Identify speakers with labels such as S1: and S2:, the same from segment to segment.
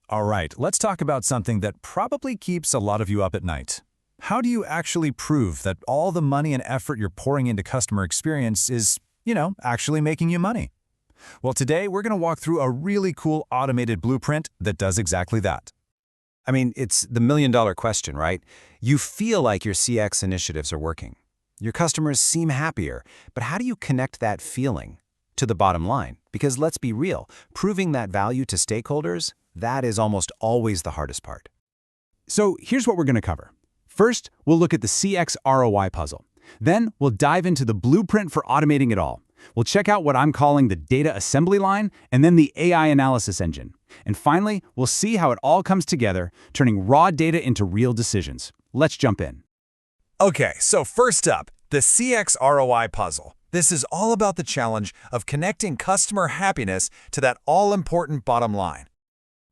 S1: All right, let's talk about something that probably keeps a lot of you up at night. How do you actually prove that all the money and effort you're pouring into customer experience is, actually making you money? Well, today we're going to walk through a really cool automated blueprint that does exactly that.
S2: I mean, it's the million-dollar question, right? You feel like your CX initiatives are working. Your customers seem happier, but how do you connect that feeling to the bottom line? Because let's be real, proving that value to stakeholders, that is almost always the hardest part.
S3: So here's what we're going to cover. First, we'll look at the CX ROI puzzle. Then we'll dive into the blueprint for automating it all. We'll check out what I'm calling the data assembly line and then the AI analysis engine. And finally, we'll see how it all comes together, turning raw data into real decisions. Let's jump in.
S1: Okay, so first up, the CX ROI puzzle. This is all about the challenge of connecting customer happiness to that all-important bottom line.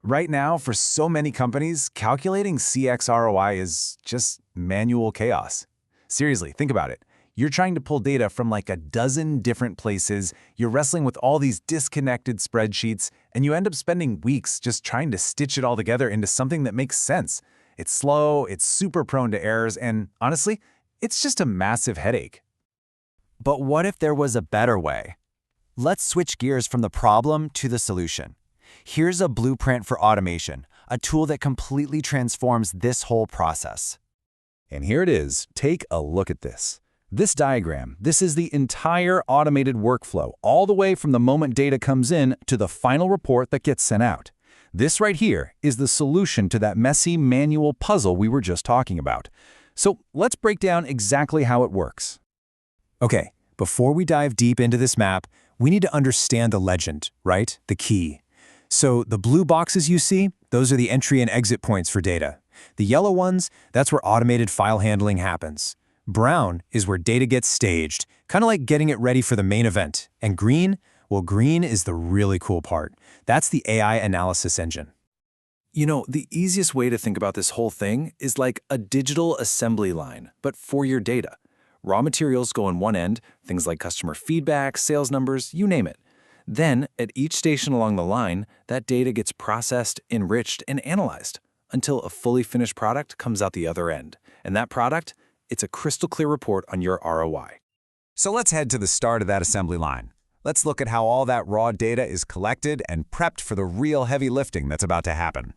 S1: Right now, for so many companies, calculating CX ROI is just manual chaos. Seriously, think about it. You're trying to pull data from like a dozen different places, you're wrestling with all these disconnected spreadsheets, and you end up spending weeks just trying to stitch it all together into something that makes sense. It's slow, it's super prone to errors, and honestly, it's just a massive headache.
S4: But what if there was a better way? Let's switch gears from the problem to the solution. Here's a blueprint for automation, a tool that completely transforms this whole process.
S1: And here it is. Take a look at this. This diagram, this is the entire automated workflow, all the way from the moment data comes in to the final report that gets sent out. This right here is the solution to that messy manual puzzle we were just talking about. So let's break down exactly how it works.
S4: Okay, before we dive deep into this map, we need to understand the legend, right? The key. So the blue boxes you see, those are the entry and exit points for data. The yellow ones, that's where automated file handling happens. Brown is where data gets staged, kind of like getting it ready for the main event. And green, well, green is the really cool part. That's the AI analysis engine.
S1: You know, the easiest way to think about this whole thing is like a digital assembly line, but for your data. Raw materials go on one end, things like customer feedback, sales numbers, you name it. Then, at each station along the line, that data gets processed, enriched, and analyzed until a fully finished product comes out the other end. And that product, it's a crystal clear report on your ROI.
S2: So let's head to the start of that assembly line. Let's look at how all that raw data is collected and prepped for the real heavy lifting that's about to happen.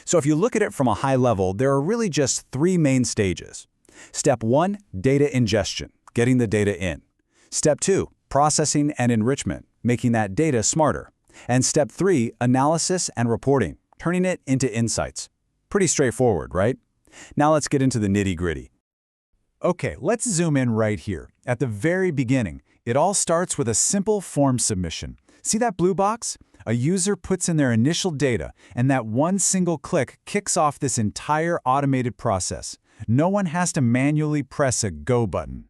S3: So if you look at it from a high level, there are really just three main stages. Step 1, data ingestion, getting the data in. Step 2, processing and enrichment, making that data smarter. And step 3, analysis and reporting, turning it into insights. Pretty straightforward, right? Now let's get into the nitty-gritty. Okay, let's zoom in right here. At the very beginning, it all starts with a simple form submission. See that blue box? A user puts in their initial data, and that one single click kicks off this entire automated process. No one has to manually press a go button.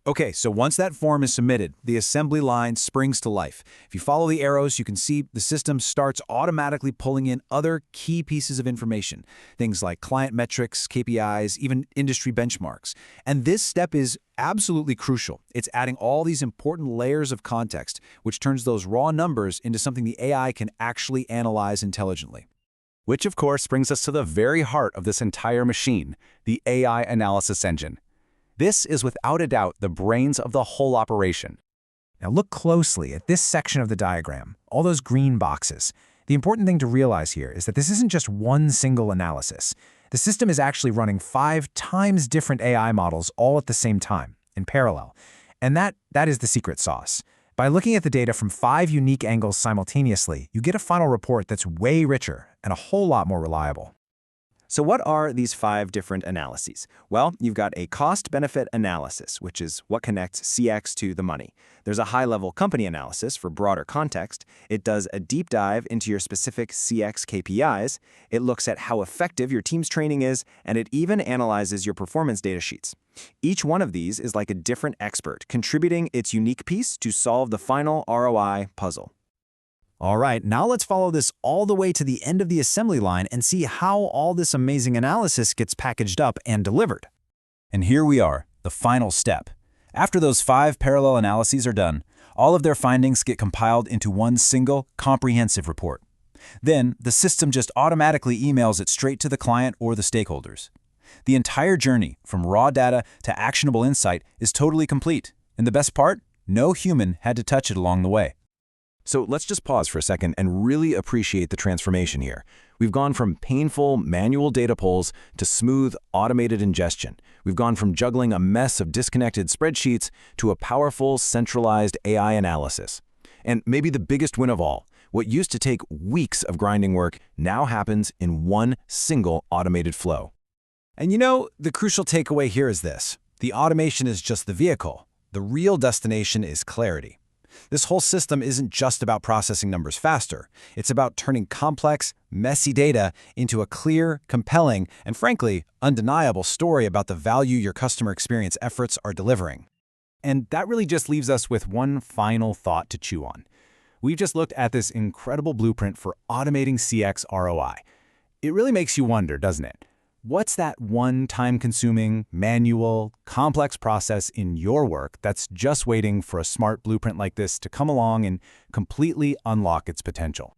S2: Okay, so once that form is submitted, the assembly line springs to life. If you follow the arrows, you can see the system starts automatically pulling in other key pieces of information, things like client metrics, KPIs, even industry benchmarks. And this step is absolutely crucial. It's adding all these important layers of context, which turns those raw numbers into something the AI can actually analyze intelligently. Which, of course, brings us to the very heart of this entire machine, the AI analysis engine. This is without a doubt the brains of the whole operation.
S4: Now look closely at this section of the diagram, all those green boxes. The important thing to realize here is that this isn't just one single analysis. The system is actually running 5 times different AI models all at the same time, in parallel. And that is the secret sauce. By looking at the data from 5 unique angles simultaneously, you get a final report that's way richer and a whole lot more reliable.
S5: So what are these 5 different analyses? Well, you've got a cost-benefit analysis, which is what connects CX to the money. There's a high-level company analysis for broader context. It does a deep dive into your specific CX KPIs. It looks at how effective your team's training is, and it even analyzes your performance data sheets. Each one of these is like a different expert, contributing its unique piece to solve the final ROI puzzle.
S4: All right, now let's follow this all the way to the end of the assembly line and see how all this amazing analysis gets packaged up and delivered.
S1: And here we are, the final step. After those 5 parallel analyses are done, all of their findings get compiled into one single, comprehensive report.
S2: Then, the system just automatically emails it straight to the client or the stakeholders. The entire journey, from raw data to actionable insight, is totally complete. And the best part? No human had to touch it along the way.
S5: So let's just pause for a second and really appreciate the transformation here. We've gone from painful manual data pulls to smooth automated ingestion. We've gone from juggling a mess of disconnected spreadsheets to a powerful centralized AI analysis. And maybe the biggest win of all, what used to take weeks of grinding work now happens in one single automated flow.
S2: And the crucial takeaway here is this. The automation is just the vehicle. The real destination is clarity. This whole system isn't just about processing numbers faster. It's about turning complex, messy data into a clear, compelling, and frankly, undeniable story about the value your customer experience efforts are delivering. And that really just leaves us with one final thought to chew on. We've just looked at this incredible blueprint for automating CX ROI. It really makes you wonder, doesn't it? What's that one time-consuming, manual, complex process in your work that's just waiting for a smart blueprint like this to come along and completely unlock its potential?